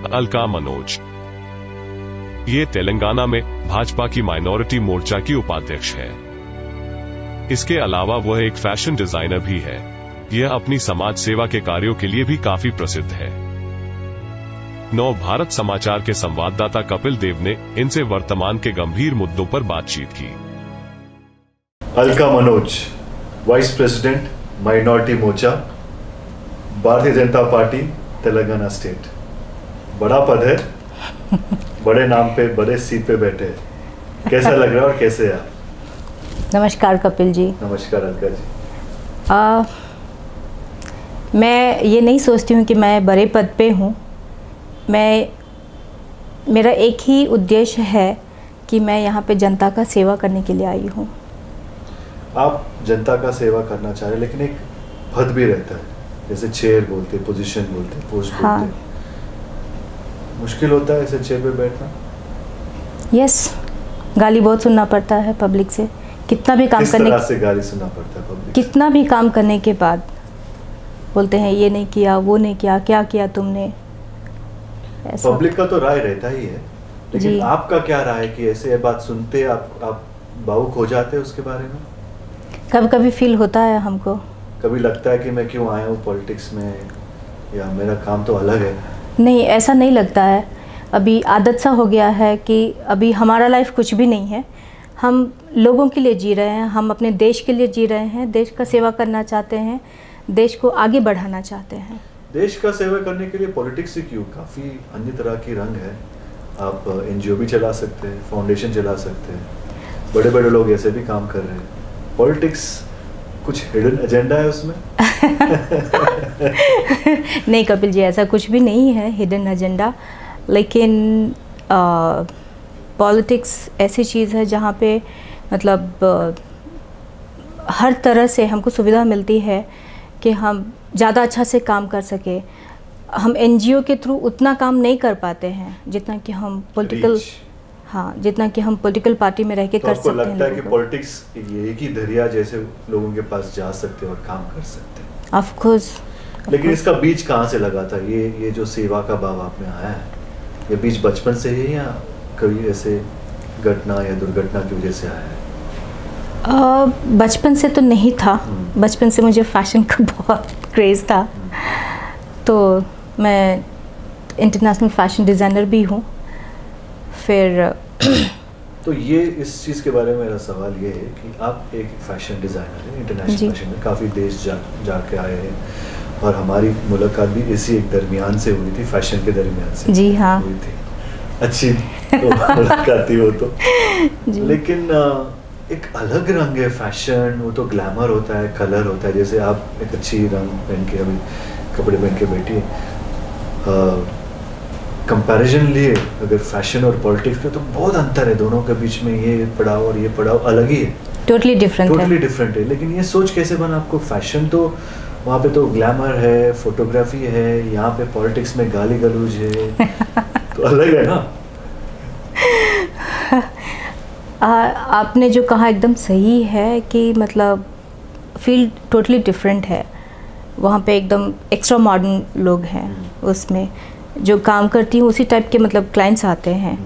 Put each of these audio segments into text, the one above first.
अलका मनोज। ये तेलंगाना में भाजपा की माइनॉरिटी मोर्चा की उपाध्यक्ष है। इसके अलावा वह एक फैशन डिजाइनर भी है। यह अपनी समाज सेवा के कार्यों के लिए भी काफी प्रसिद्ध है। नव भारत समाचार के संवाददाता कपिल देव ने इनसे वर्तमान के गंभीर मुद्दों पर बातचीत की। Alka Manoj, vice president, minority Morcha, Bharatiya Janata party, Telangana state. बड़ा पद है, बड़े नाम पे, बड़े सीट पे बैठे हैं। कैसा लग रहा है और कैसे आप? नमस्कार कपिल जी। नमस्कार अलका जी। मैं ये नहीं सोचती हूँ कि मैं बड़े पद पे हूँ। मेरा एक ही उद्देश्य है कि मैं यहाँ पे जनता का सेवा करने के लिए आई हूँ। आप जनता का सेवा करना चाह रहे, लेकिन एक पद भी रहता है, जैसे चेयर बोलते, पोजीशन बोलते, पोस्ट बोलते। मुश्किल होता है ऐसे चेयर पे बैठना? यस, गाली बहुत सुनना पड़ता है पब्लिक से। कितना भी काम करने, किस तरह से गाली सुनना पड़ता है पब्लिक? कितना भी काम करने के बाद बोलते हैं ये नहीं किया, वो नहीं किया, क्या किया तुमने। पब्लिक का तो राय रहता ही है, लेकिन आपका क्या राय है कि ऐसे बात सुनते आप भावुक हो जाते हैं उसके बारे में? कभी कभी फील होता है हमको। कभी लगता है कि मैं क्यों आया हूँ पॉलिटिक्स में, या मेरा काम तो अलग है? नहीं, ऐसा नहीं लगता है। अभी आदत सा हो गया है कि अभी हमारा लाइफ कुछ भी नहीं है। हम लोगों के लिए जी रहे हैं, हम अपने देश के लिए जी रहे हैं, देश का सेवा करना चाहते हैं, देश को आगे बढ़ाना चाहते हैं। देश का सेवा करने के लिए पॉलिटिक्स से क्यों? काफ़ी अन्य तरह की रंग है। आप एनजीओ भी चला सकते हैं, फाउंडेशन चला सकते हैं, बड़े बड़े लोग ऐसे भी काम कर रहे हैं। पॉलिटिक्स कुछ हिडन एजेंडा है उसमें? नहीं कपिल जी, ऐसा कुछ भी नहीं है हिडन एजेंडा। लेकिन पॉलिटिक्स ऐसी चीज़ है जहाँ पे मतलब हर तरह से हमको सुविधा मिलती है कि हम ज़्यादा अच्छा से काम कर सके। हम एनजीओ के थ्रू उतना काम नहीं कर पाते हैं जितना कि हम पॉलिटिकल पार्टी में रह के कर सकते हैं। आपको लगता है कि पॉलिटिक्स एक ही दरिया जैसे लोगों के पास जा सकते हैं और काम कर सकते हैं? Of course. लेकिन इसका बीज कहाँ से लगा था? ये जो सेवा का भाव आप में आया है, ये बीज बचपन से ही या कभी ऐसे घटना या दुर्घटना की वजह से आया है? बचपन से तो नहीं था। बचपन से मुझे फैशन का बहुत क्रेज़ था, तो मैं इंटरनेशनल फैशन डिज़ाइनर भी हूँ। फिर तो ये इस चीज़ के बारे में मेरा सवाल ये है कि आप एक फैशन डिज़ाइनर हैं, इंटरनेशनल फैशन में काफ़ी देश जाके आए हैं, और हमारी मुलाकात भी इसी एक दरमियान से हुई थी, फैशन के दरमियान से। जी हाँ, हुई थी। अच्छी तो मुलाकात थी वो तो। लेकिन एक अलग रंग है फैशन, वो तो ग्लैमर होता है, कलर होता है। जैसे आप एक अच्छी रंग पहन के, अभी कपड़े पहन के बैठी है, कंपैरिजन लिए अगर फैशन और पॉलिटिक्स का, तो बहुत अंतर है दोनों के बीच में। ये पढ़ाओ और ये पढ़ाओ अलग ही है, टोटली डिफरेंट है। लेकिन ये सोच कैसे बना आपको? फैशन तो वहाँ पे तो ग्लैमर है, फोटोग्राफी है, यहाँ पे पॉलिटिक्स में गाली गलौज है, तो अलग है ना? आपने जो कहा एकदम सही है कि मतलब फील्ड टोटली डिफरेंट है। वहाँ पे एकदम एक्स्ट्रा मॉडर्न लोग हैं, उसमें जो काम करती हूँ उसी टाइप के मतलब क्लाइंट्स आते हैं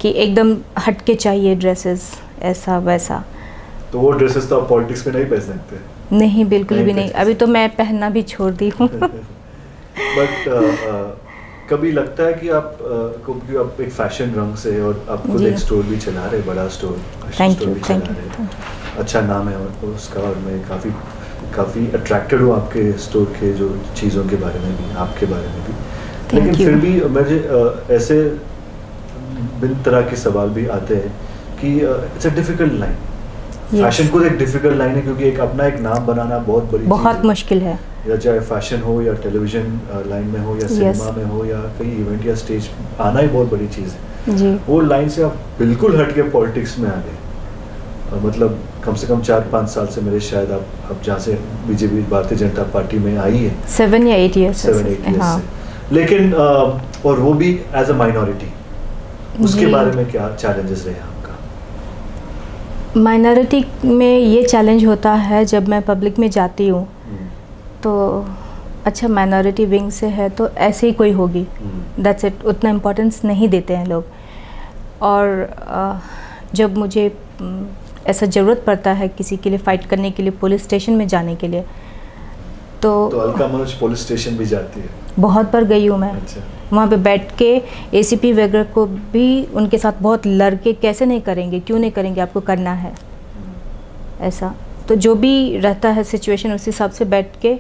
कि एकदम हट के चाहिए ड्रेसेस, ऐसा वैसा। तो वो ड्रेसेस तो आप पॉलिटिक्स में नहीं पहन सकते? नहीं, बिल्कुल भी नहीं। अभी तो मैं पहनना भी छोड़ दी हूँ। बट कभी लगता है कि आप क्योंकि आप एक फैशन रंग से, और आप खुद एक स्टोर भी चला रहे, बड़ा स्टोर, थैंक यू। अच्छा नाम है और उसका, और मैं काफ़ी अट्रैक्टेड हूँ आपके स्टोर के जो चीज़ों के बारे में भी, आपके बारे में भी। लेकिन फिर भी मुझे ऐसे भिन्न तरह के सवाल भी आते हैं कि it's a difficult line. Fashion खुद एक डिफिकल्ट लाइन है, क्योंकि अपना एक नाम बनाना बहुत मुश्किल है। या चाहे फैशन हो, या टेलीविजन लाइन में हो, या सिनेमा में हो, या कहीं इवेंट या स्टेज आना ही बहुत बड़ी चीज़ है जी। वो लाइन से आप बिल्कुल हट के पॉलिटिक्स में आ गए। मतलब कम से कम 4-5 साल से मेरे शायद आप जहाँ से बीजेपी, भारतीय जनता पार्टी में आई है, 7 या 8 ईयर्स से। लेकिन और वो भी एज अ माइनॉरिटी, उसके बारे में क्या चैलेंजेस रहे आपका? माइनॉरिटी में ये चैलेंज होता है, जब मैं पब्लिक में जाती हूँ तो अच्छा माइनॉरिटी विंग से है तो ऐसे ही कोई होगी, दैट्स इट, उतना इम्पोर्टेंस नहीं देते हैं लोग। और जब मुझे ऐसा ज़रूरत पड़ता है किसी के लिए फ़ाइट करने के लिए, पुलिस स्टेशन में जाने के लिए, तो अलका मनोज पुलिस स्टेशन भी जाती है? बहुत बार गई हूँ मैं। अच्छा। वहाँ पे बैठ के एसीपी वगैरह को भी उनके साथ बहुत लड़ के, कैसे नहीं करेंगे, क्यों नहीं करेंगे, आपको करना है ऐसा। तो जो भी रहता है सिचुएशन उस हिसाब से बैठ के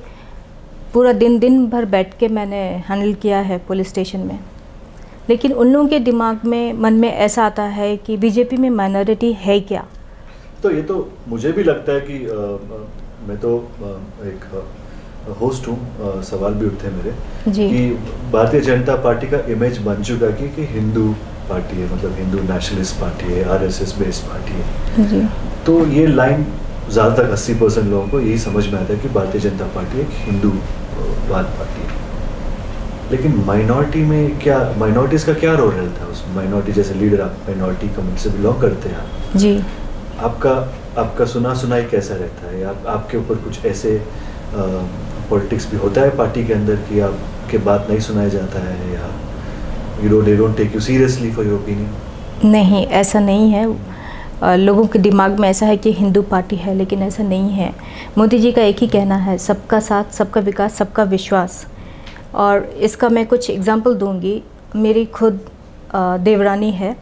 पूरा दिन भर बैठ के मैंने हैंडल किया है पुलिस स्टेशन में। लेकिन उन लोगों के दिमाग में, मन में ऐसा आता है कि बीजेपी में माइनॉरिटी है क्या। तो ये तो मुझे भी लगता है कि मैं तो एक होस्ट हूँ, सवाल भी उठते हैं मेरे जी। कि भारतीय जनता पार्टी का इमेज बन चुका कि हिंदू पार्टी है, मतलब हिंदू नेशनलिस्ट पार्टी है, आरएसएस बेस्ड पार्टी है जी। तो ये लाइन ज़्यादातर 80% लोगों को यही समझ में आता है कि भारतीय जनता पार्टी एक हिंदूवाद पार्टी है। लेकिन माइनॉरिटी में क्या, माइनॉरिटीज़ का क्या रोल रहता है उसमें? माइनॉरिटी जैसे लीडर, आप माइनॉरिटी कम्युनिटी से बिलोंग करते हैं आप जी, आपका सुनाई कैसा रहता है? आपके ऊपर कुछ ऐसे पॉलिटिक्स भी होता है पार्टी के अंदर कि आपके बात नहीं सुनाया जाता है, या they don't take you seriously for your opinion? नहीं, ऐसा नहीं है। लोगों के दिमाग में ऐसा है कि हिंदू पार्टी है, लेकिन ऐसा नहीं है। मोदी जी का एक ही कहना है, सबका साथ, सबका विकास, सबका विश्वास। और इसका मैं कुछ एग्जांपल दूंगी। मेरी खुद देवरानी है,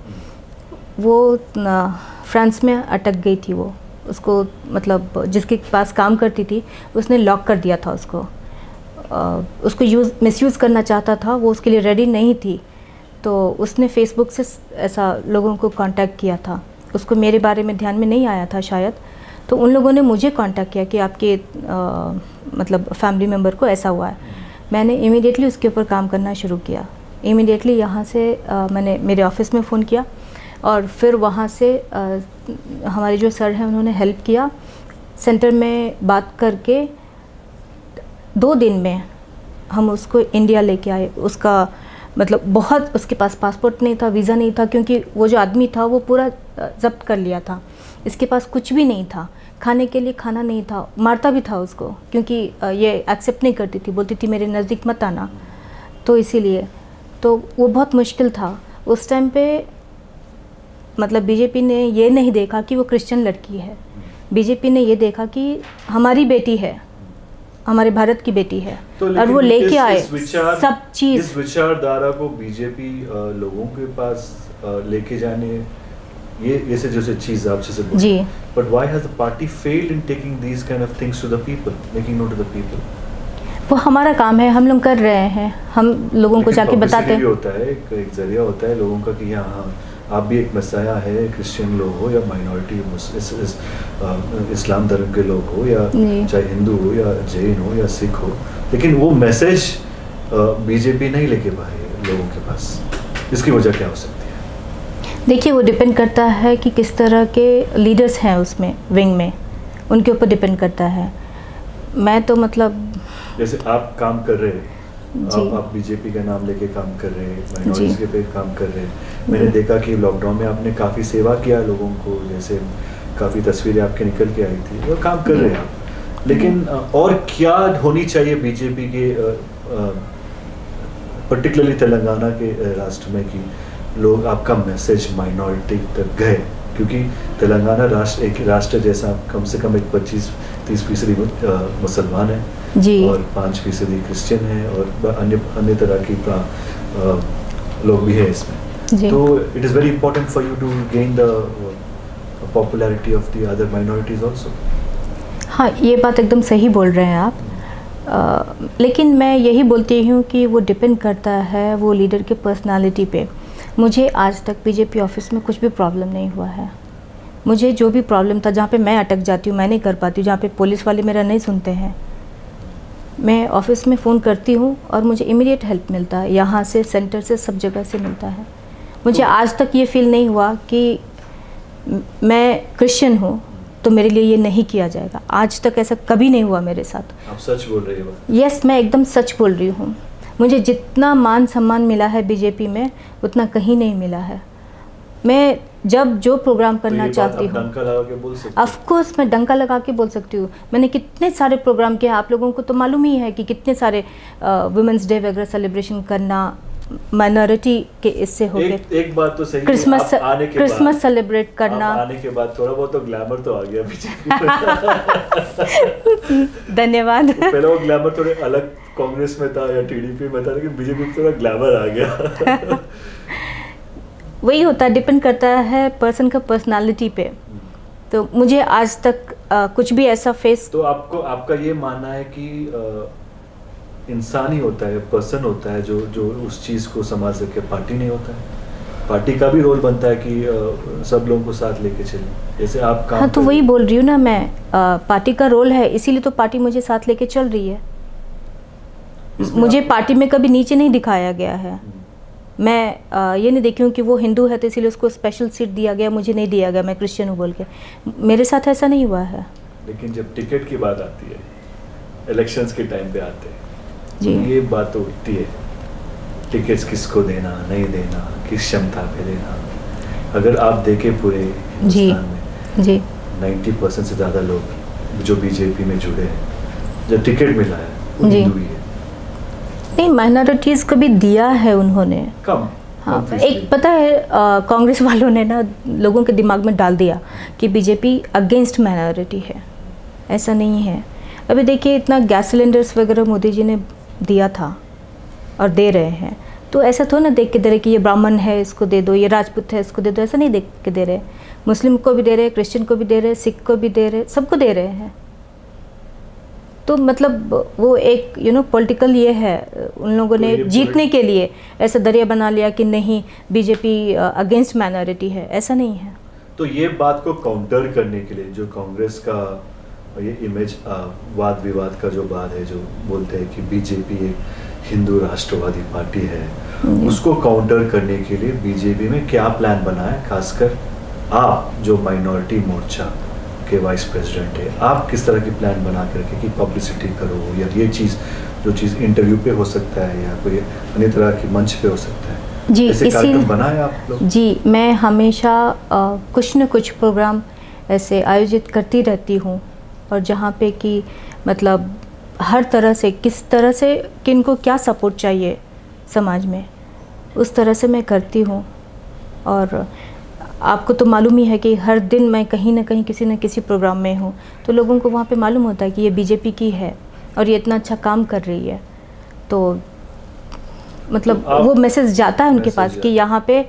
वो फ्रांस में अटक गई थी। वो उसको मतलब जिसके पास काम करती थी उसने लॉक कर दिया था उसको। उसको मिसयूज़ करना चाहता था, वो उसके लिए रेडी नहीं थी। तो उसने फेसबुक से ऐसा लोगों को कांटेक्ट किया था। उसको मेरे बारे में ध्यान में नहीं आया था शायद, तो उन लोगों ने मुझे कांटेक्ट किया कि आपके मतलब फैमिली मेम्बर को ऐसा हुआ है। मैंने इमीडिएटली उसके ऊपर काम करना शुरू किया। इमीडिएटली यहाँ से मैंने मेरे ऑफिस में फ़ोन किया, और फिर वहाँ से हमारे जो सर हैं उन्होंने हेल्प किया। सेंटर में बात करके 2 दिन में हम उसको इंडिया लेके आए। उसका मतलब बहुत, उसके पास पासपोर्ट नहीं था, वीज़ा नहीं था, क्योंकि वो जो आदमी था वो पूरा जब्त कर लिया था। इसके पास कुछ भी नहीं था, खाने के लिए खाना नहीं था, मारता भी था उसको, क्योंकि ये एक्सेप्ट नहीं करती थी, बोलती थी मेरे नज़दीक मत आना। तो इसीलिए तो वो बहुत मुश्किल था उस टाइम पे। मतलब बीजेपी ने ये नहीं देखा कि वो क्रिश्चियन लड़की है, बीजेपी ने ये देखा कि हमारी बेटी है, हमारे भारत की बेटी है, तो और वो लेके आए सब चीज़। इस विचारधारा को बीजेपी लोगों के पास लेके जाने, ये से जो चीज़ आपसे से जी। But why has the party failed in taking these kind of things to the people, making note to the people? वो हमारा काम है, हम लोग कर रहे हैं, हम लोगों को जाके बताते हैं। होता है एक जरिया होता है लोगों का कि हाँ आप भी एक मसाया है, क्रिश्चियन लोग हो या माइनॉरिटी इस्लाम धर्म के लोग हो, या चाहे हिंदू हो या जैन हो या सिख हो, लेकिन वो मैसेज बीजेपी नहीं लेके पाए लोगों के पास। इसकी वजह क्या हो सकती है? देखिए, वो डिपेंड करता है कि किस तरह के लीडर्स हैं उसमें, विंग में, उनके ऊपर डिपेंड करता है। मैं तो मतलब जैसे आप काम कर रहे हैं, आप बीजेपी का नाम लेके काम कर रहे हैं, माइनॉरिटीज के पे काम कर रहे हैं। मैंने देखा कि लॉकडाउन में आपने काफ़ी सेवा किया लोगों को, जैसे काफ़ी तस्वीरें आपके निकल के आई थी, वो काम कर रहे हैं आप। लेकिन और क्या होनी चाहिए बीजेपी के पर्टिकुलरली तेलंगाना के राष्ट्र में कि लोग आपका मैसेज माइनॉरिटी तक गए? क्योंकि तेलंगाना राष्ट्र एक राष्ट्र जैसा कम से कम एक 25-30% मुसलमान है जी, और 5% क्रिश्चियन है, और अन्य तरह की लोग भी है इसमें। तो it is very important for you to gain the popularity of the other minorities also. हाँ, ये बात एकदम सही बोल रहे हैं आप। लेकिन मैं यही बोलती हूँ कि वो डिपेंड करता है वो लीडर के पर्सनालिटी पे। मुझे आज तक बीजेपी ऑफिस में कुछ भी प्रॉब्लम नहीं हुआ है। मुझे जो भी प्रॉब्लम था, जहाँ पे मैं अटक जाती हूँ, मैं नहीं कर पाती हूँ, जहाँ पे पुलिस वाले मेरा नहीं सुनते हैं, मैं ऑफिस में फ़ोन करती हूँ और मुझे इमीडिएट हेल्प मिलता है। यहाँ से, सेंटर से, सब जगह से मिलता है। मुझे आज तक ये फील नहीं हुआ कि मैं क्रिश्चियन हूँ तो मेरे लिए ये नहीं किया जाएगा। आज तक ऐसा कभी नहीं हुआ मेरे साथ। आप सच बोल रही हो? यस, मैं एकदम सच बोल रही हूँ। मुझे जितना मान सम्मान मिला है बीजेपी में, उतना कहीं नहीं मिला है। मैं जब जो प्रोग्राम करना चाहती हूँ। डंका लगा के बोल सकते ऑफ कोर्स मैं डंका लगा के बोल सकती हूँ। मैंने कितने सारे प्रोग्राम किए, आप लोगों को तो मालूम ही है कि कितने सारे वुमेंस डे वगैरह सेलिब्रेशन करना, माइनॉरिटी के इससे हो गए। एक बात तो सही, क्रिसमस सेलिब्रेट करना, आने के बाद थोड़ा बहुत तो ग्लैमर तो आ गया बीजेपी। धन्यवाद। पहले वो ग्लैमर थोड़े अलग कांग्रेस में था या टीडीपी में था, लेकिन बीजेपी में थोड़ा ग्लैमर आ गया। वही होता है, डिपेंड करता है पर्सन का पर्सनालिटी पे। तो मुझे आज तक कुछ भी ऐसा फेस। तो आपका ये मानना है कि इंसान ही होता है, पर्सन होता है जो उस चीज को संभाल सके, पार्टी नहीं होता है? पार्टी का भी रोल बनता है कि सब लोगों को साथ लेके चले, जैसे आप काम। हाँ, तो वही बोल रही हूँ ना मैं, पार्टी का रोल है, इसीलिए तो पार्टी मुझे साथ लेके चल रही है। मुझे पार्टी में कभी नीचे नहीं दिखाया गया है। मैं ये नहीं देखी हूँ कि वो हिंदू है तो इसीलिए उसको स्पेशल सीट दिया गया, मुझे नहीं दिया गया, मैं क्रिश्चियन हूँ बोल के। मेरे साथ ऐसा नहीं हुआ है। लेकिन जब टिकट की बात आती है, इलेक्शंस के टाइम पे आते हैं, जी, ये बात तो उठती है, टिकट्स किसको देना, नहीं देना, किस क्षमता पे देना। अगर आप देखें पूरे हिंदुस्तान में जी 90% से ज़्यादा लोग जो बीजेपी में जुड़े हैं, जो टिकट मिला है वो हिंदू ही है। नहीं, माइनॉरिटीज़ को भी दिया है उन्होंने, कम। हाँ, एक पता है कांग्रेस वालों ने ना लोगों के दिमाग में डाल दिया कि बीजेपी अगेंस्ट माइनॉरिटी है। ऐसा नहीं है। अभी देखिए, इतना गैस सिलेंडर्स वगैरह मोदी जी ने दिया था और दे रहे हैं, तो ऐसा थोड़ा ना देख के दे रहे कि ये ब्राह्मण है इसको दे दो, ये राजपूत है इसको दे दो, ऐसा नहीं देख के दे रहे। मुस्लिम को भी दे रहे, क्रिश्चियन को भी दे रहे, सिख को भी दे रहे, सबको दे रहे हैं। तो मतलब वो एक पॉलिटिकल ये है, उन लोगों ने जीतने के लिए ऐसा दरिया बना लिया कि नहीं बीजेपी अगेंस्ट माइनॉरिटी है, ऐसा नहीं है। तो ये बात को काउंटर करने के लिए जो कांग्रेस का ये इमेज, वाद विवाद का जो बात है, जो बोलते हैं कि बीजेपी एक हिंदू राष्ट्रवादी पार्टी है, उसको काउंटर करने के लिए बीजेपी में क्या प्लान बना है? खासकर आप जो माइनॉरिटी मोर्चा के वाइस प्रेसिडेंट है, आप किस तरह की प्लान बना करके कि पब्लिसिटी करो, या ये चीज़ जो चीज़ इंटरव्यू पे हो सकता है या कोई अन्य तरह की मंच पे हो सकता है, जी, ऐसे कार्यक्रम बनाए आप लोग? जी, मैं हमेशा कुछ न कुछ प्रोग्राम ऐसे आयोजित करती रहती हूँ, और जहाँ पे कि मतलब हर तरह से, किस तरह से किनको क्या सपोर्ट चाहिए समाज में, उस तरह से मैं करती हूँ। और आपको तो मालूम ही है कि हर दिन मैं कहीं ना कहीं किसी न किसी प्रोग्राम में हूँ, तो लोगों को वहाँ पे मालूम होता है कि ये बीजेपी की है और ये इतना अच्छा काम कर रही है। तो मतलब तो वो मैसेज जाता है उनके पास कि यहाँ पे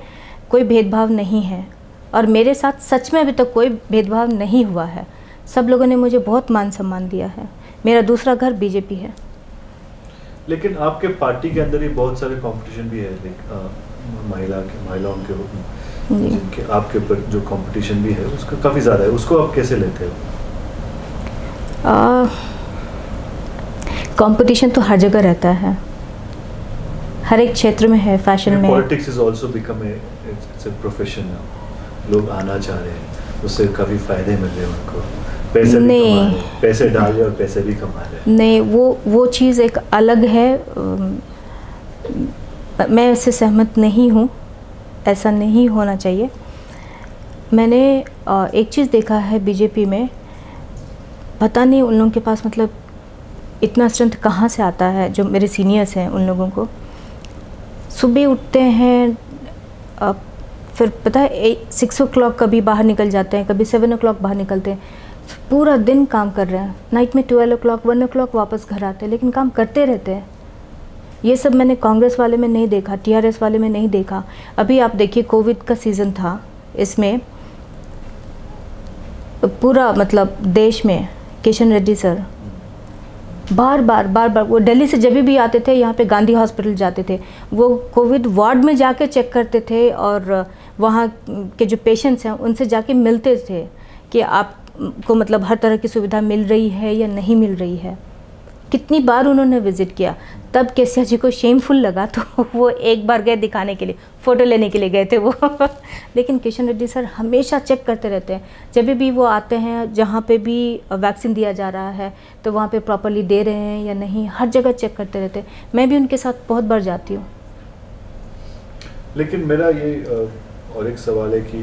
कोई भेदभाव नहीं है, और मेरे साथ सच में अभी तक कोई भेदभाव नहीं हुआ है। सब लोगों ने मुझे बहुत मान सम्मान दिया है। मेरा दूसरा घर बीजेपी है। लेकिन आपके पार्टी के अंदर ही बहुत सारे कंपटीशन भी है, महिलाओं के रूप में, जिनके आपके ऊपर जो कंपटीशन भी है उसका काफ़ी ज़्यादा है, उसको आप कैसे लेते हो? कंपटीशन तो हर जगह रहता है, हर एक क्षेत्र में है, फैशन में। Politics is also become it's a profession now. लोग आना चाह रहे हैं, उससे काफ़ी फायदे मिल रहे हैं उनको, पैसे भी कमा रहे हैं, पैसे डाल रहे और पैसे भी कमा रहे हैं। नहीं, वो चीज़ एक अलग है, मैं उससे सहमत नहीं हूँ, ऐसा नहीं होना चाहिए। मैंने एक चीज़ देखा है बीजेपी में, पता नहीं उन लोगों के पास मतलब इतना स्ट्रेंथ कहाँ से आता है, जो मेरे सीनियर्स हैं उन लोगों को। सुबह उठते हैं, फिर पता है 6 o'clock कभी बाहर निकल जाते हैं, कभी 7 o'clock बाहर निकलते हैं, पूरा दिन काम कर रहे हैं। नाइट में 12 o'clock 1 o'clock वापस घर आते हैं, लेकिन काम करते रहते हैं। ये सब मैंने कांग्रेस वाले में नहीं देखा, टीआरएस वाले में नहीं देखा। अभी आप देखिए, कोविड का सीज़न था, इसमें पूरा मतलब देश में किशन रेड्डी सर बार बार वो दिल्ली से जब भी आते थे, यहाँ पे गांधी हॉस्पिटल जाते थे, वो कोविड वार्ड में जाके चेक करते थे, और वहाँ के जो पेशेंट्स हैं उनसे जाके मिलते थे कि आपको मतलब हर तरह की सुविधा मिल रही है या नहीं मिल रही है। कितनी बार उन्होंने विज़िट किया। तब केसीआर जी को शेमफुल लगा, तो वो एक बार गए दिखाने के लिए, फ़ोटो लेने के लिए गए थे वो लेकिन किशन रेड्डी सर हमेशा चेक करते रहते हैं। जब भी वो आते हैं, जहाँ पे भी वैक्सीन दिया जा रहा है, तो वहाँ पे प्रॉपर्ली दे रहे हैं या नहीं, हर जगह चेक करते रहते हैं। मैं भी उनके साथ बहुत बार जाती हूँ। लेकिन मेरा ये और एक सवाल है कि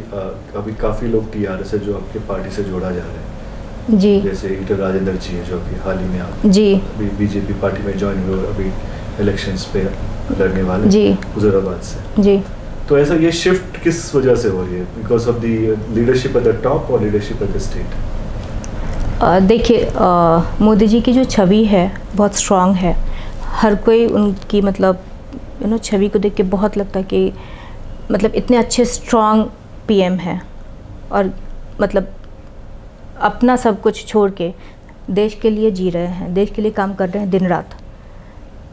अभी काफ़ी लोग टीआरएस से जो आपके पार्टी से जोड़ा जा रहा है जी, जैसे ईटल राजेंद्र जी है जो अभी हाल ही में आप जी, अभी बीजेपी पार्टी में ज्वाइन हुए और अभी इलेक्शंस पे लड़ने वाले जी, हुजूराबाद से। जी। तो ऐसा ये शिफ्ट किस वजह से हो रही है? Because of the leadership at the top और लीडरशिप एट द स्टेट? देखिए, मोदी जी की जो छवि है बहुत स्ट्रांग है। हर कोई उनकी मतलब छवि को देख के बहुत लगता है कि मतलब इतने अच्छे स्ट्रांग पीएम हैं और मतलब अपना सब कुछ छोड़ के देश के लिए जी रहे हैं, देश के लिए काम कर रहे हैं दिन रात।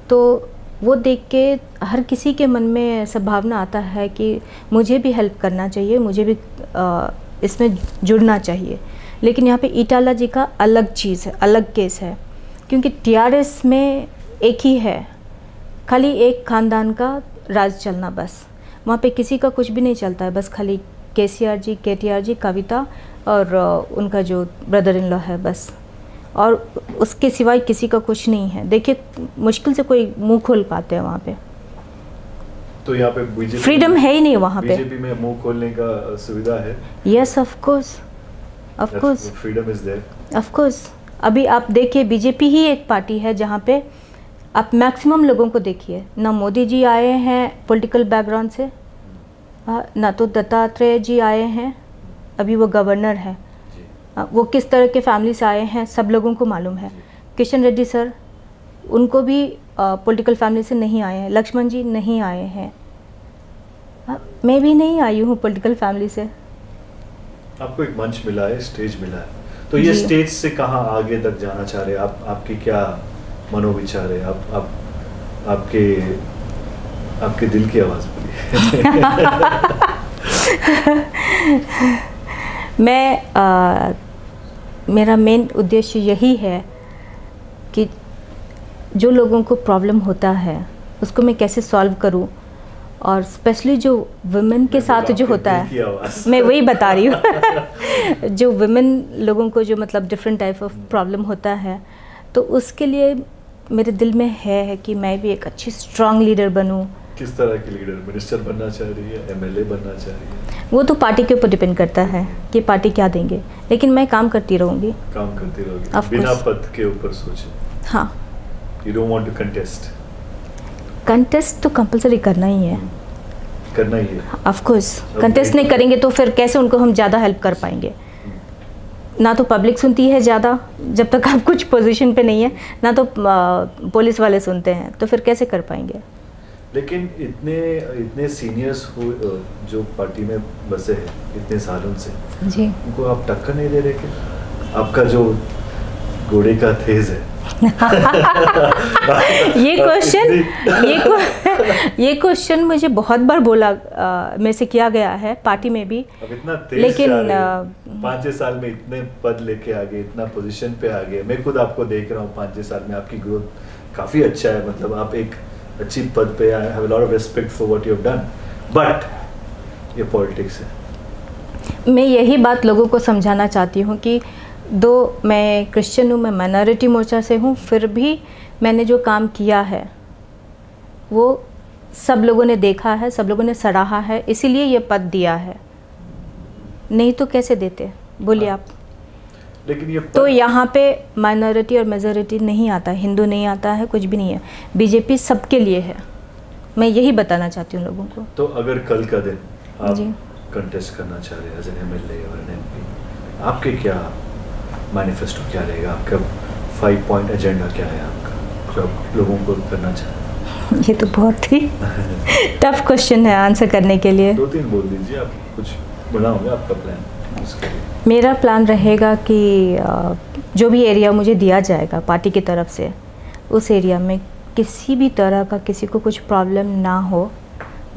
तो वो देख के हर किसी के मन में ऐसा भावना आता है कि मुझे भी हेल्प करना चाहिए, मुझे भी इसमें जुड़ना चाहिए। लेकिन यहाँ पे ईटाला जी का अलग चीज़ है, अलग केस है, क्योंकि टीआरएस में एक ही है, खाली एक ख़ानदान का राज चलना बस। वहाँ पे किसी का कुछ भी नहीं चलता है, बस खाली केसीआर जी, केटीआर जी, कविता और उनका जो ब्रदर इन लॉ है बस, और उसके सिवाय किसी का कुछ नहीं है। देखिए, मुश्किल से कोई मुंह खोल पाते हैं वहाँ पे। तो यहाँ पे बीजेपी फ्रीडम है ही नहीं वहाँ पे। बीजेपी में मुंह खोलने का सुविधा है? Yes, of course, of course, freedom is there, of course. अभी आप देखिए, बीजेपी ही एक पार्टी है जहाँ पे आप मैक्सिमम लोगों को देखिए, ना मोदी जी आए हैं पॉलिटिकल बैकग्राउंड से, ना तो दत्तात्रेय जी आए हैं, अभी वो गवर्नर हैं, वो किस तरह के फैमिली से आए हैं सब लोगों को मालूम है। किशन रेड्डी सर, उनको भी पॉलिटिकल फैमिली से नहीं आए हैं। लक्ष्मण जी नहीं आए हैं, मैं भी नहीं आई हूँ पॉलिटिकल फैमिली से। आपको एक मंच मिला है, स्टेज मिला है, तो ये स्टेज से कहाँ आगे तक जाना चाह रहे हैं आप? आपकी क्या मनोविचार है? आप आपके दिल की आवाज़ बोलिए। मेरा मेन उद्देश्य यही है कि जो लोगों को प्रॉब्लम होता है उसको मैं कैसे सॉल्व करूं, और स्पेशली जो वुमेन के साथ जो होता है, मैं वही बता रही हूँ। जो वुमेन लोगों को जो मतलब डिफरेंट टाइप ऑफ प्रॉब्लम होता है, तो उसके लिए मेरे दिल में है कि मैं भी एक अच्छी स्ट्रांग लीडर बनूं। किस तरह की लीडर? मिनिस्टर बनना चाह रही है, एमएलए बनना चाह रही है? वो तो पार्टी के ऊपर डिपेंड करता है कि पार्टी क्या देंगे, लेकिन मैं काम करती रहूँगी। काम करती रहोगी बिना पद के ऊपर सोचे? हाँ। You don't want to contest? Contest तो कंपलसरी करना ही है, करना ही है। Of course. कंटेस्ट नहीं करेंगे तो फिर कैसे उनको हम ज़्यादा हेल्प कर पाएंगे? ना तो पब्लिक सुनती है ज़्यादा जब तक आप कुछ पोजीशन पे नहीं है, ना तो पुलिस वाले सुनते हैं, तो फिर कैसे कर पाएंगे? लेकिन इतने सीनियर्स जो पार्टी में बसे हैं इतने सालों से, जी, उनको आप टक्कर नहीं दे रहे? कि आपका जो घोड़े का तेज है ये क्वेश्चन मुझे बहुत बार बोला में से किया गया है पार्टी में भी। अब इतना तेज, लेकिन 5-6 साल में इतने पद लेके आ गए, इतना पोजीशन पे आ गए। मैं खुद आपको देख रहा हूँ, 5-6 साल में आपकी ग्रोथ काफ़ी अच्छा है। मतलब आप एक अच्छी पद पे, I have a lot of respect for what you have done, but ये पॉलिटिक्स है। मैं यही बात लोगों को समझाना चाहती हूँ कि दो मैं क्रिश्चियन हूँ, मैं माइनॉरिटी मोर्चा से हूँ, फिर भी मैंने जो काम किया है वो सब लोगों ने देखा है, सब लोगों ने सराहा है, इसीलिए ये पद दिया है। नहीं तो कैसे देते, बोलिए आप? लेकिन ये तो यहाँ पे माइनॉरिटी और मेजॉरिटी नहीं आता, हिंदू नहीं आता है, कुछ भी नहीं है। बीजेपी सबके लिए है, मैं यही बताना चाहती हूँ लोगों को। तो अगर कल का दिन आप कंटेस्ट करना चाह रहे हैं एज एन एमएलए और एन एमपी, आपके क्या मैनिफेस्टो क्या रहेगा? आपका 5 पॉइंट एजेंडा क्या है आपका जो आप लोगों को करना चाह रहे हैं? ये तो बहुत ही टफ क्वेश्चन है आंसर करने के लिए। 2-3 बोल दीजिए। आप कुछ बनाओगे आपका प्लान उसके लिए? मेरा प्लान रहेगा कि जो भी एरिया मुझे दिया जाएगा पार्टी की तरफ से, उस एरिया में किसी भी तरह का किसी को कुछ प्रॉब्लम ना हो,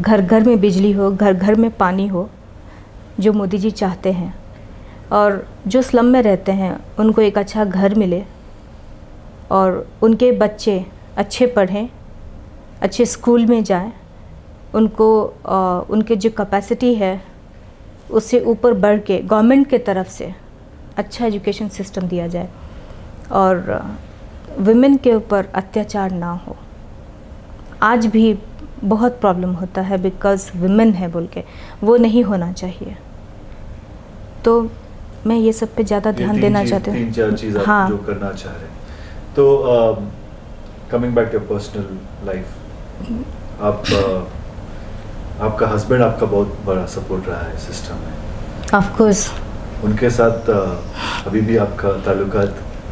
घर घर में बिजली हो, घर घर में पानी हो, जो मोदी जी चाहते हैं, और जो स्लम में रहते हैं उनको एक अच्छा घर मिले, और उनके बच्चे अच्छे पढ़ें, अच्छे स्कूल में जाएं, उनको उनके जो कैपेसिटी है उससे ऊपर बढ़ के गवर्नमेंट के तरफ से अच्छा एजुकेशन सिस्टम दिया जाए, और वुमेन के ऊपर अत्याचार ना हो। आज भी बहुत प्रॉब्लम होता है बिकॉज विमेन है बोल के, वो नहीं होना चाहिए। तो मैं ये सब पे ज़्यादा ध्यान देना चाहती हूँ। 3-4 चीज़ आप हाँ। जो करना चाह रहे हैं। तो coming back to personal life, आपका हस्बैंड आपका बहुत बड़ा सपोर्ट रहा है सिस्टम में। Of course. उनके साथ अभी भी आपका ताल्लुकात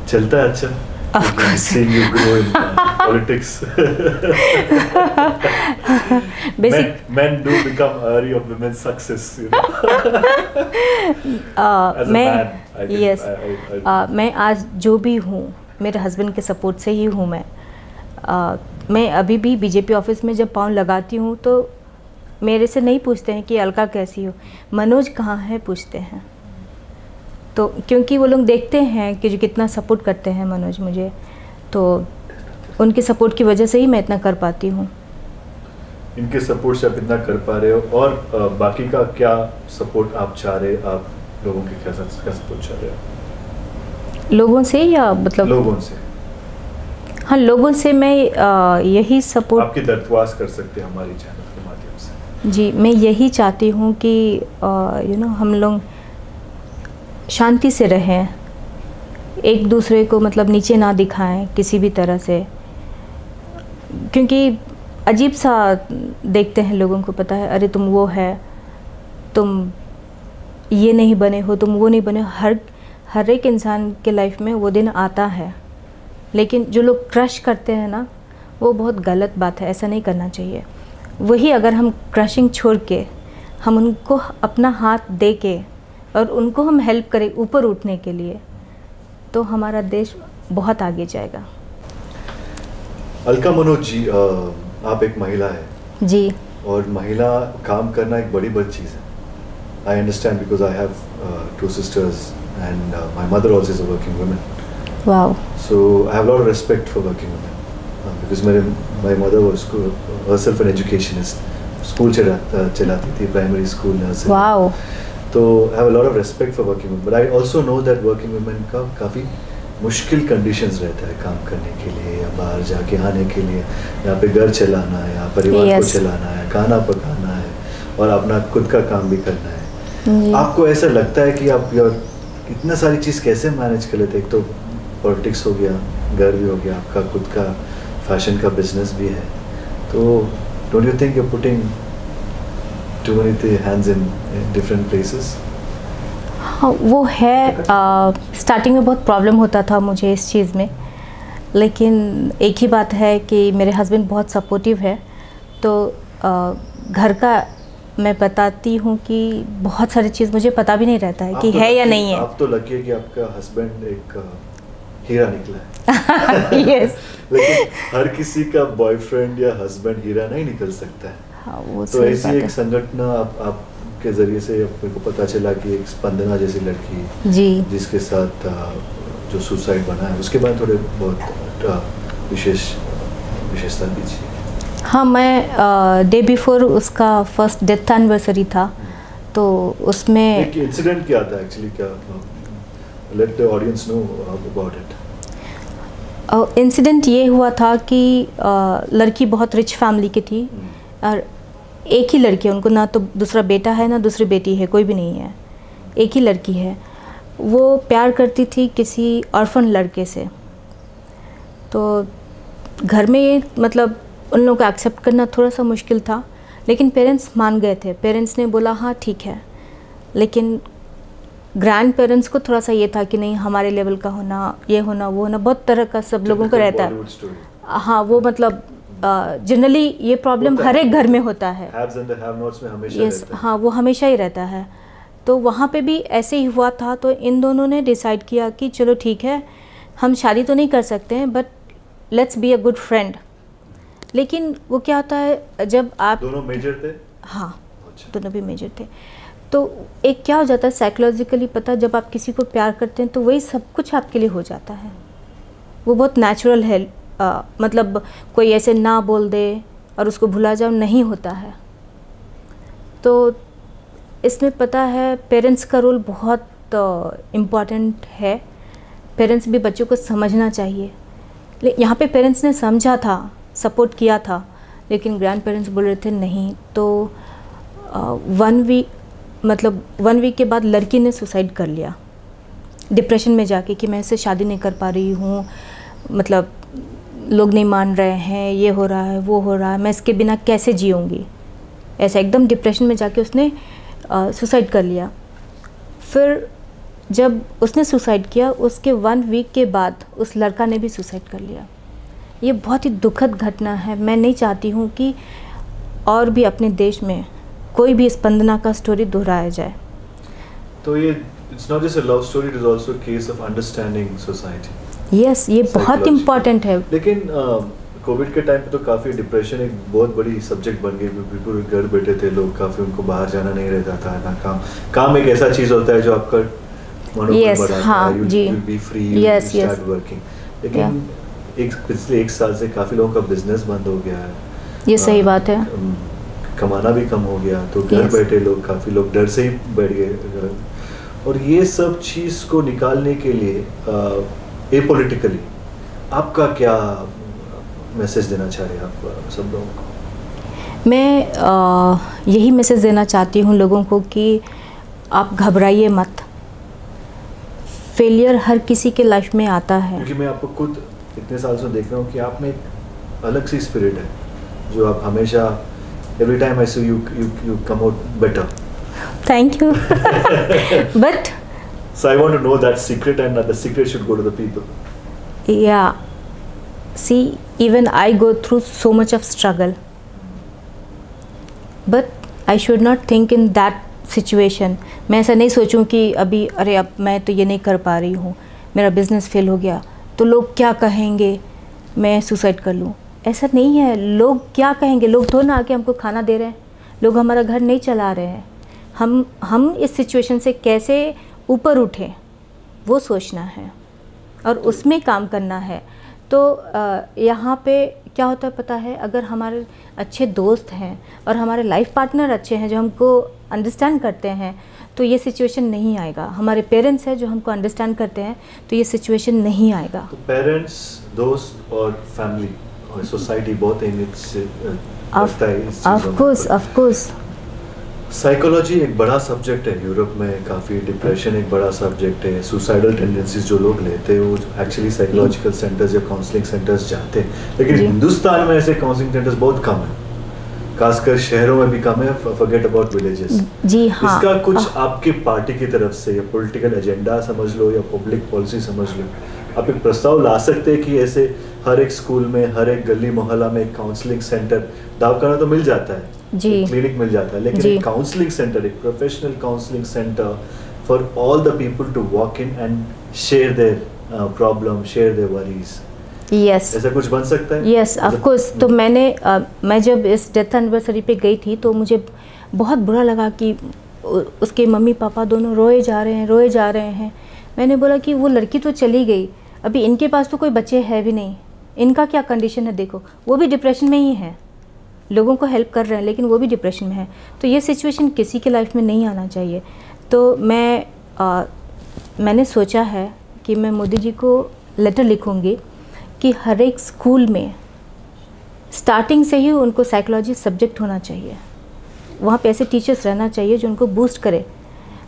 चलता है अच्छा? Of course. Seeing you grow in politics. Men do become wary of women's success, you know. As a man, I think yes, मैं आज जो भी हूँ मेरे हस्बैंड के सपोर्ट से ही हूँ। मैं अभी भी बीजेपी ऑफिस में जब पाँव लगाती हूँ तो मेरे से नहीं पूछते हैं कि अलका कैसी हो, मनोज कहाँ है पूछते हैं। तो क्योंकि वो लोग देखते हैं कि जो कितना सपोर्ट करते हैं मनोज मुझे, तो उनके सपोर्ट की वजह से ही मैं इतना कर पाती हूँ। इनके सपोर्ट से आप इतना कर पा रहे हो, और बाकी का क्या सपोर्ट आप चाह रहे, आप लोगों के क्या सपोर्ट चाह रहे हो? लोगों से या मतलब? लोगों से। हाँ, लोगों से मैं यही सपोर्ट आपकी दरख्वास्त कर सकते हैं हमारी चैनल के माध्यम से। जी, मैं यही चाहती हूँ कि हम लोग शांति से रहें, एक दूसरे को मतलब नीचे ना दिखाएं किसी भी तरह से, क्योंकि अजीब सा देखते हैं लोगों को, पता है अरे तुम वो है, तुम ये नहीं बने हो, तुम वो नहीं बने हो। हर एक इंसान के लाइफ में वो दिन आता है, लेकिन जो लोग क्रश करते हैं ना, वो बहुत गलत बात है, ऐसा नहीं करना चाहिए। वही अगर हम क्रशिंग छोड़ के हम उनको अपना हाथ दे के और उनको हम हेल्प करें ऊपर उठने के लिए, तो हमारा देश बहुत आगे जाएगा। अलका मनोज जी, आप एक महिला है जी, और महिला काम करना एक बड़ी चीज़ है। I understand because I have 2 sisters and my mother also is a working woman. Wow. So I have a lot of respect for working women because my mother was herself an educationist. School चलाती थी, primary school, nursery. Wow. तो I have a lot of respect for working women, but I also know that working women का काफ़ी मुश्किल conditions रहता है काम करने के लिए, या बाहर जाके आने के लिए, यहाँ पे घर चलाना है, यहाँ परिवार को चलाना है, खाना पकाना है, और अपना खुद का काम भी करना है। आपको ऐसा लगता है कि आप इतना सारी चीज़ कैसे मैनेज कर लेते? एक तो पॉलिटिक्स हो गया, घर भी हो गया, आपका खुद का फैशन का बिजनेस भी है, तो don't you think you are putting too many hands in different places? हाँ, वो है। स्टार्टिंग में बहुत प्रॉब्लम होता था मुझे इस चीज़ में, लेकिन एक ही बात है कि मेरे हस्बैंड बहुत सपोर्टिव है, तो घर का मैं बताती हूँ कि बहुत सारी चीज़ मुझे पता भी नहीं रहता है कि है या नहीं है। आप तो लकी है कि आपका हस्बैंड एक हीरा निकला है। यस। लेकिन हर किसी का बॉयफ्रेंड या हस्बैंड हीरा नहीं निकल सकता है। हाँ, वो तो ऐसी एक संगठन आपके जरिए से मेरे को पता चला कि एक स्पंदना जैसी लड़की जी, जिसके साथ जो सुसाइड बना है, उसके बाद थोड़े बहुत विशेषता दीजिए। हाँ, मैं डे बिफोर उसका फर्स्ट डेथ एनिवर्सरी था, तो उसमें एक इंसिडेंट क्या था एक्चुअली, क्या let the audience know about it. Incident ये हुआ था कि लड़की बहुत रिच फैमिली की थी, और एक ही लड़की है उनको, ना तो दूसरा बेटा है ना दूसरी बेटी है, कोई भी नहीं है, एक ही लड़की है। वो प्यार करती थी किसी ऑर्फन लड़के से, तो घर में ये मतलब उन लोगों को एक्सेप्ट करना थोड़ा सा मुश्किल था, लेकिन पेरेंट्स मान गए थे। पेरेंट्स ने बोला हाँ ठीक है, लेकिन ग्रैंड पेरेंट्स को थोड़ा सा ये था कि नहीं हमारे लेवल का होना, ये होना, वो होना, बहुत तरह का सब लोगों को रहता है। हाँ, वो मतलब जनरली ये प्रॉब्लम हर एक घर में होता है। यस, हाँ, वो हमेशा ही रहता है। तो वहाँ पे भी ऐसे ही हुआ था, तो इन दोनों ने डिसाइड किया कि चलो ठीक है, हम शादी तो नहीं कर सकते हैं, but let's be a good friend. लेकिन वो क्या होता है, जब आप दोनों मेजर थे? हाँ, दोनों भी मेजर थे। तो एक क्या हो जाता है साइकोलॉजिकली, पता जब आप किसी को प्यार करते हैं तो वही सब कुछ आपके लिए हो जाता है, वो बहुत नेचुरल है। मतलब कोई ऐसे ना बोल दे और उसको भुला जाओ, नहीं होता है। तो इसमें पता है पेरेंट्स का रोल बहुत इम्पॉर्टेंट है। पेरेंट्स भी बच्चों को समझना चाहिए। यहाँ पे पेरेंट्स ने समझा था, सपोर्ट किया था, लेकिन ग्रैंड पेरेंट्स बोल रहे थे नहीं। तो 1 वीक के बाद लड़की ने सुसाइड कर लिया डिप्रेशन में जाके कि मैं इससे शादी नहीं कर पा रही हूँ, मतलब लोग नहीं मान रहे हैं, ये हो रहा है वो हो रहा है, मैं इसके बिना कैसे जीऊँगी, ऐसा एकदम डिप्रेशन में जाके उसने सुसाइड कर लिया। फिर जब उसने सुसाइड किया उसके 1 वीक के बाद उस लड़का ने भी सुसाइड कर लिया। ये बहुत ही दुखद घटना है। मैं नहीं चाहती हूँ कि और भी अपने देश में कोई भी स्पंदना का स्टोरी दोहराया जाए। तो ये it's not just a love story, it is also a case of understanding society. Yes, ये बहुत इम्पॉर्टेंट है। लेकिन कोविड के टाइम पे तो काफ़ी डिप्रेशन एक बहुत बड़ी सब्जेक्ट बन गई। पीपल घर बैठे थे लोग, काफ़ी उनको बाहर जाना नहीं रहता था ना। काम एक ऐसा चीज़ होता है जो आपका Yes, हाँ जी, बी फ्री, स्टार्ट वर्किंग। लेकिन पिछले 1 साल से काफ़ी लोगों का बिजनेस बंद हो गया है। ये सही बात है। कमाना भी कम हो गया, तो घर बैठे लोग, काफ़ी लोग डर से ही बैठ गए। और ये सब चीज़ को निकालने के लिए एपॉलिटिकली आपका क्या मैसेज देना चाह रहे हैं आप सब लोगों को? मैं यही मैसेज देना चाहती हूँ लोगों को कि आप घबराइए मत। फेलियर हर किसी के लाइफ में आता है। क्योंकि मैं आपको खुद इतने साल से देख रहा हूँ कि आप में एक अलग सी स्पिरिट है जो आप हमेशा every time I see you come out better. Thank you. But so I want to know that secret, and that the secret should go to the people. Yeah. See, even I go through so much of struggle. But I should not think in that situation. मैं ऐसा नहीं सोचूं कि अभी अरे अब मैं तो ये नहीं कर पा रही हूँ, मेरा बिजनेस फेल हो गया तो लोग क्या कहेंगे, मैं सुसाइड कर लूँ। ऐसा नहीं है। लोग क्या कहेंगे, लोग तो ना आके हमको खाना दे रहे हैं, लोग हमारा घर नहीं चला रहे हैं। हम इस सिचुएशन से कैसे ऊपर उठें वो सोचना है और उसमें काम करना है। तो यहाँ पे क्या होता है पता है, अगर हमारे अच्छे दोस्त हैं और हमारे लाइफ पार्टनर अच्छे हैं जो हमको अंडरस्टैंड करते हैं तो ये सिचुएशन नहीं आएगा। हमारे पेरेंट्स हैं जो हमको अंडरस्टैंड करते हैं तो ये सिचुएशन नहीं आएगा। तो पेरेंट्स, दोस्त और फैमिली और सोसाइटी बहुत ऑफ कोर्स। साइकोलॉजी एक बड़ा सब्जेक्ट है यूरोप में, काफ़ी डिप्रेशन एक बड़ा सब्जेक्ट है। सुसाइडल टेंडेंसीज जो लोग लेते हैं वो एक्चुअली साइकोलॉजिकल सेंटर्स या काउंसलिंग सेंटर्स जाते हैं, लेकिन हिंदुस्तान में ऐसे काउंसलिंग सेंटर्स बहुत कम है, खासकर शहरों में भी कम है, फॉरगेट अबाउट विलेजेस। जी हाँ। इसका कुछ आपकी पार्टी की तरफ से या पॉलिटिकल एजेंडा समझ लो या पब्लिक पॉलिसी समझ लो, आप एक प्रस्ताव ला सकते हैं कि ऐसे हर एक स्कूल में, हर एक गली मोहल्ला में एक काउंसलिंग सेंटर, दवाखाना तो मिल जाता है जी, क्लिनिक मिल जाता है, लेकिन एक काउंसलिंग सेंटर, एक professional counselling centre for all the people to walk in and share their problem, share their worries. Yes, ऐसा कुछ बन सकता है? Yes, of course. तो मैं जब इस डेथ एनिवर्सरी पे गई थी तो मुझे बहुत बुरा लगा कि उसके मम्मी पापा दोनों रोए जा रहे हैं। मैंने बोला कि वो लड़की तो चली गई, अभी इनके पास तो कोई बच्चे है भी नहीं, इनका क्या कंडीशन है देखो, वो भी डिप्रेशन में ही है, लोगों को हेल्प कर रहे हैं लेकिन वो भी डिप्रेशन में है। तो ये सिचुएशन किसी के लाइफ में नहीं आना चाहिए। तो मैंने सोचा है कि मैं मोदी जी को लेटर लिखूंगी कि हर एक स्कूल में स्टार्टिंग से ही उनको साइकोलॉजी सब्जेक्ट होना चाहिए, वहाँ पे ऐसे टीचर्स रहना चाहिए जो उनको बूस्ट करे।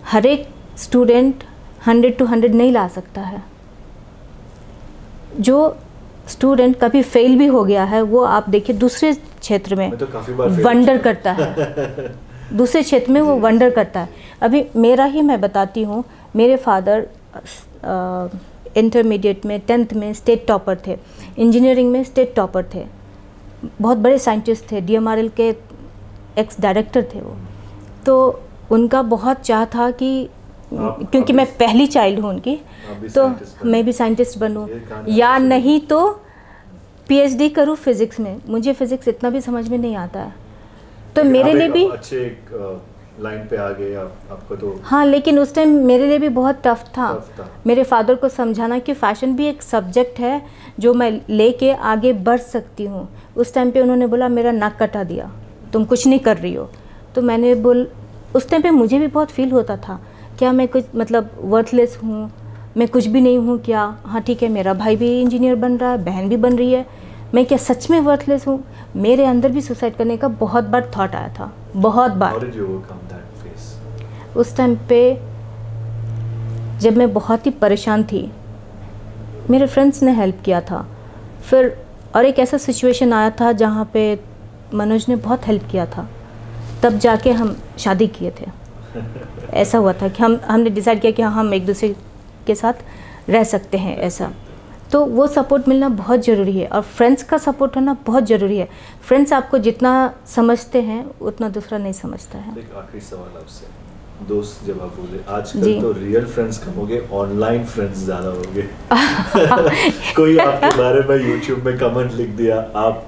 हर एक स्टूडेंट 100 to 100 नहीं ला सकता है। जो स्टूडेंट कभी फेल भी हो गया है वो आप देखिए दूसरे क्षेत्र में तो वंडर करता है दूसरे क्षेत्र में वो वंडर करता है। अभी मेरा ही मैं बताती हूँ, मेरे फादर इंटरमीडिएट में 10th में स्टेट टॉपर थे, इंजीनियरिंग में स्टेट टॉपर थे, बहुत बड़े साइंटिस्ट थे, DMRL के एक्स डायरेक्टर थे वो। तो उनका बहुत चाह था कि क्योंकि मैं पहली चाइल्ड हूँ उनकी, तो मैं भी साइंटिस्ट बनूँ या नहीं तो PhD करूँ फिज़िक्स में। मुझे फिज़िक्स इतना भी समझ में नहीं आता है, तो मेरे लिए भी अच्छे लाइन पे आ गए आपको तो। हाँ, लेकिन उस टाइम मेरे लिए भी बहुत टफ था मेरे फादर को समझाना कि फ़ैशन भी एक सब्जेक्ट है जो मैं लेके आगे बढ़ सकती हूँ। उस टाइम पे उन्होंने बोला, मेरा नाक कटा दिया, तुम कुछ नहीं कर रही हो। तो मैंने उस टाइम पे मुझे भी बहुत फील होता था, क्या मैं कुछ मतलब वर्थलेस हूँ, मैं कुछ भी नहीं हूँ क्या? हाँ ठीक है, मेरा भाई भी इंजीनियर बन रहा है, बहन भी बन रही है, मैं क्या सच में वर्थलेस हूँ? मेरे अंदर भी सुसाइड करने का बहुत बार थॉट आया था, बहुत बार। How did you overcome that phase? उस टाइम पे जब मैं बहुत ही परेशान थी, मेरे फ्रेंड्स ने हेल्प किया था। फिर और एक ऐसा सिचुएशन आया था जहाँ पे मनोज ने बहुत हेल्प किया था, तब जाके हम शादी किए थे। ऐसा हुआ था कि हमने डिसाइड किया कि हम एक दूसरे के साथ रह सकते हैं ऐसा। तो वो सपोर्ट मिलना बहुत ज़रूरी है और फ्रेंड्स का सपोर्ट होना बहुत ज़रूरी है। फ्रेंड्स आपको जितना समझते हैं उतना दूसरा नहीं समझता है। एक आखिरी सवाल आपसे, दोस्त जब आप बोले आजकल तो रियल फ्रेंड्स कम हो गए, ऑनलाइन फ्रेंड्स ज़्यादा हो गए। कोई आपके बारे में यूट्यूब में कमेंट लिख दिया, आप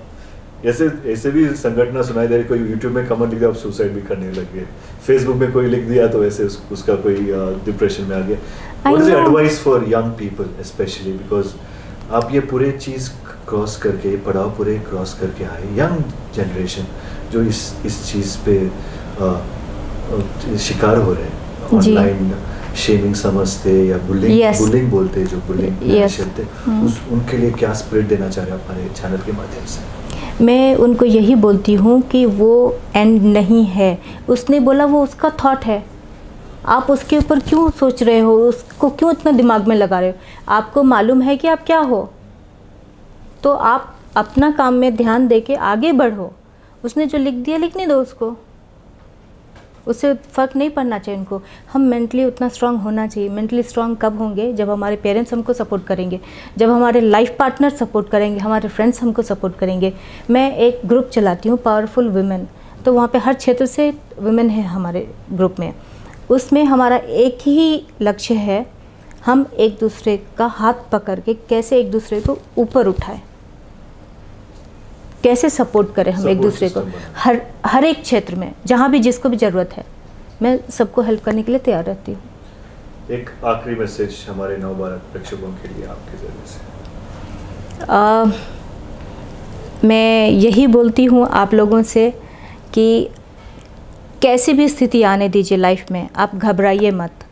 ऐसे भी संगठन सुनाई दे रही, कोई यूट्यूब में कमेंट लिख दिया आप सुसाइड भी करने लग गए, फेसबुक में कोई लिख दिया तो ऐसे उसका कोई डिप्रेशन में आ गया। What is advice for young people specially, because आप ये पूरे चीज़ क्रॉस करके, पड़ाव पूरे क्रॉस करके आए, यंग जनरेशन जो इस चीज़ पे शिकार हो रहे हैं, ऑनलाइन शेमिंग समझते या बुलिंग बोलते हैं, जो बुलिंग थे, उनके लिए क्या स्पिरिट देना चाह रहे हैं हमारे चैनल के माध्यम से? मैं उनको यही बोलती हूँ कि वो एंड नहीं है। उसने बोला वो उसका थॉट है, आप उसके ऊपर क्यों सोच रहे हो, उसको क्यों इतना दिमाग में लगा रहे हो? आपको मालूम है कि आप क्या हो, तो आप अपना काम में ध्यान दे के आगे बढ़ो। उसने जो लिख दिया लिखने दो उसको, उससे फ़र्क नहीं पड़ना चाहिए उनको। हम मेंटली उतना स्ट्रांग होना चाहिए। मेंटली स्ट्रांग कब होंगे? जब हमारे पेरेंट्स हमको सपोर्ट करेंगे, जब हमारे लाइफ पार्टनर सपोर्ट करेंगे, हमारे फ्रेंड्स हमको सपोर्ट करेंगे। मैं एक ग्रुप चलाती हूँ, पावरफुल वुमेन, तो वहाँ पे हर क्षेत्र से वुमेन है हमारे ग्रुप में। उसमें हमारा एक ही लक्ष्य है, हम एक दूसरे का हाथ पकड़ के कैसे एक दूसरे को ऊपर उठाएं, कैसे सपोर्ट करें हम एक दूसरे को हर एक क्षेत्र में, जहाँ भी जिसको भी ज़रूरत है। मैं सबको हेल्प करने के लिए तैयार रहती हूँ। एक आखिरी मैसेज हमारे नवभारत प्रेक्षकों के लिए आपके ज़रिए से। मैं यही बोलती हूँ आप लोगों से कि कैसी भी स्थिति आने दीजिए लाइफ में, आप घबराइए मत।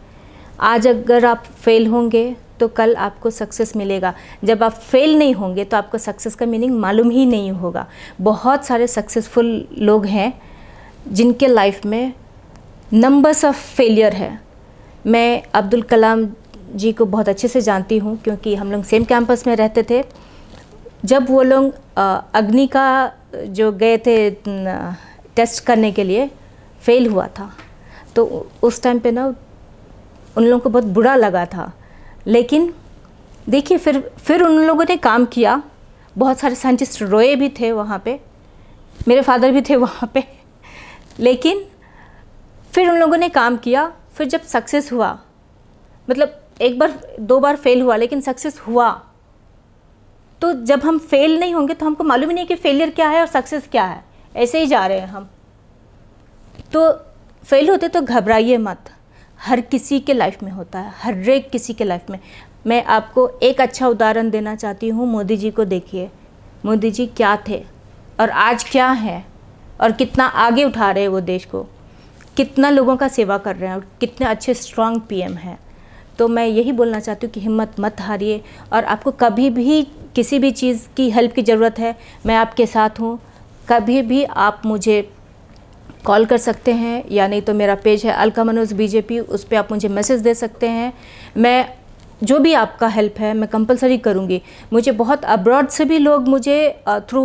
आज अगर आप फेल होंगे तो कल आपको सक्सेस मिलेगा। जब आप फेल नहीं होंगे तो आपको सक्सेस का मीनिंग मालूम ही नहीं होगा। बहुत सारे सक्सेसफुल लोग हैं जिनके लाइफ में नंबर्स ऑफ फेलियर है। मैं अब्दुल कलाम जी को बहुत अच्छे से जानती हूँ क्योंकि हम लोग सेम कैंपस में रहते थे। जब वो लोग अग्नि का जो गए थे टेस्ट करने के लिए, फेल हुआ था, तो उस टाइम पे ना उन लोगों को बहुत बुरा लगा था। लेकिन देखिए फिर उन लोगों ने काम किया। बहुत सारे साइंटिस्ट रोए भी थे वहाँ पे, मेरे फादर भी थे वहाँ पे, लेकिन फिर उन लोगों ने काम किया। फिर जब सक्सेस हुआ, मतलब एक बार दो बार फेल हुआ लेकिन सक्सेस हुआ, तो जब हम फेल नहीं होंगे तो हमको मालूम ही नहीं कि फेलियर क्या है और सक्सेस क्या है, ऐसे ही जा रहे हैं हम। तो फेल होते तो घबराइए मत, हर किसी के लाइफ में होता है, हर एक किसी के लाइफ में। मैं आपको एक अच्छा उदाहरण देना चाहती हूँ। मोदी जी को देखिए, मोदी जी क्या थे और आज क्या है, और कितना आगे उठा रहे हैं वो देश को, कितना लोगों का सेवा कर रहे हैं और कितने अच्छे स्ट्रॉन्ग पीएम हैं। तो मैं यही बोलना चाहती हूँ कि हिम्मत मत हारिए, और आपको कभी भी किसी भी चीज़ की हेल्प की ज़रूरत है, मैं आपके साथ हूँ। कभी भी आप मुझे कॉल कर सकते हैं, या नहीं तो मेरा पेज है अलका मनोज बीजेपी, उस पर आप मुझे मैसेज दे सकते हैं। मैं जो भी आपका हेल्प है मैं कंपलसरी करूँगी। मुझे बहुत अब्रॉड से भी लोग मुझे थ्रू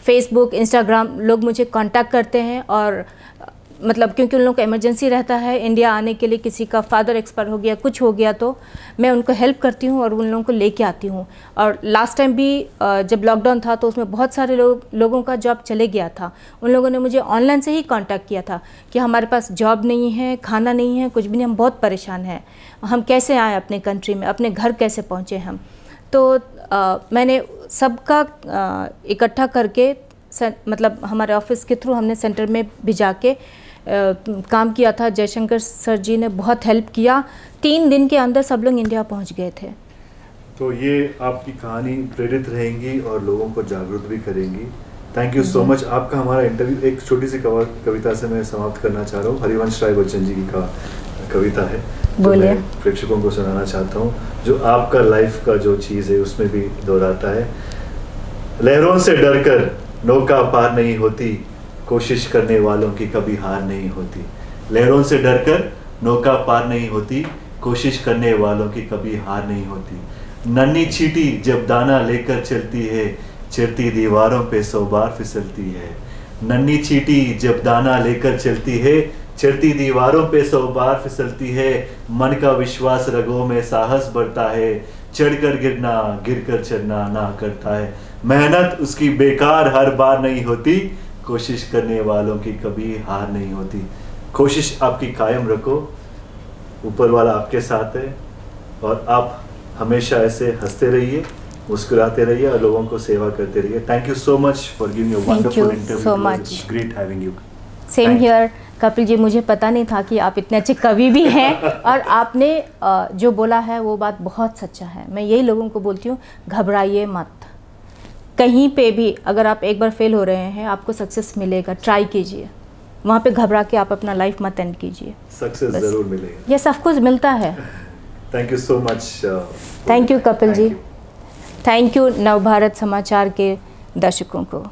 फेसबुक, इंस्टाग्राम लोग मुझे कांटेक्ट करते हैं, और मतलब क्योंकि उन लोगों को इमरजेंसी रहता है इंडिया आने के लिए, किसी का फादर एक्सपायर हो गया, कुछ हो गया, तो मैं उनको हेल्प करती हूँ और उन लोगों को लेके आती हूँ। और लास्ट टाइम भी जब लॉकडाउन था तो उसमें बहुत सारे लोगों का जॉब चले गया था। उन लोगों ने मुझे ऑनलाइन से ही कांटेक्ट किया था कि हमारे पास जॉब नहीं है, खाना नहीं है, कुछ भी नहीं, हम बहुत परेशान हैं, हम कैसे आएँ अपने कंट्री में, अपने घर कैसे पहुँचे हम। तो मैंने सबका इकट्ठा करके मतलब हमारे ऑफिस के थ्रू हमने सेंटर में भिजा के काम किया था। जयशंकर सर जी ने बहुत हेल्प किया। 3 दिन के अंदर सब लोग इंडिया पहुंच गए थे। तो ये आपकी कहानी प्रेरित रहेंगी और लोगों को जागरूक भी करेंगी। Thank you so much. आपका हमारा इंटरव्यू एक छोटी सी कविता से मैं समाप्त करना चाह रहा हूँ। हरिवंश राय बच्चन जी की कविता है, जो मैं प्रेक्षकों को सुनाना चाहता हूँ, जो आपका लाइफ का जो चीज़ है उसमें भी दोहराता है। लहरों से डरकर नौका पार नहीं होती, कोशिश करने वालों की कभी हार नहीं होती। लहरों से डरकर नौका पार नहीं होती, कोशिश करने वालों की कभी हार नहीं होती। नन्ही चींटी जब दाना लेकर चलती है, चिरती दीवारों पे 100 बार फिसलती है। नन्ही चींटी जब दाना लेकर चलती है, चिरती दीवारों पे 100 बार फिसलती है। मन का विश्वास रगों में साहस बढ़ता है, चढ़कर गिरना गिरकर चढ़ना ना करता है। मेहनत उसकी बेकार हर बार नहीं होती, कोशिश करने वालों की कभी हार नहीं होती। कोशिश आपकी कायम रखो, ऊपर वाला आपके साथ है, और आप हमेशा ऐसे हंसते रहिए, मुस्कुराते रहिए और लोगों को सेवा करते रहिए। Thank you so much for giving a wonderful interview. So much, great having you. Same here Kapil ji, मुझे पता नहीं था कि आप इतने अच्छे कवि भी हैं और आपने जो बोला है वो बात बहुत सच्चा है। मैं यही लोगों को बोलती हूँ, घबराइए मत। कहीं पे भी अगर आप एक बार फेल हो रहे हैं, आपको सक्सेस मिलेगा, ट्राई कीजिए। वहाँ पे घबरा के आप अपना लाइफ मत एंड कीजिए, सक्सेस जरूर मिलेगा। यस, ऑफ कोर्स मिलता है। Thank you so much. Thank you Kapil ji, thank you Navbharat Samachar के दर्शकों को।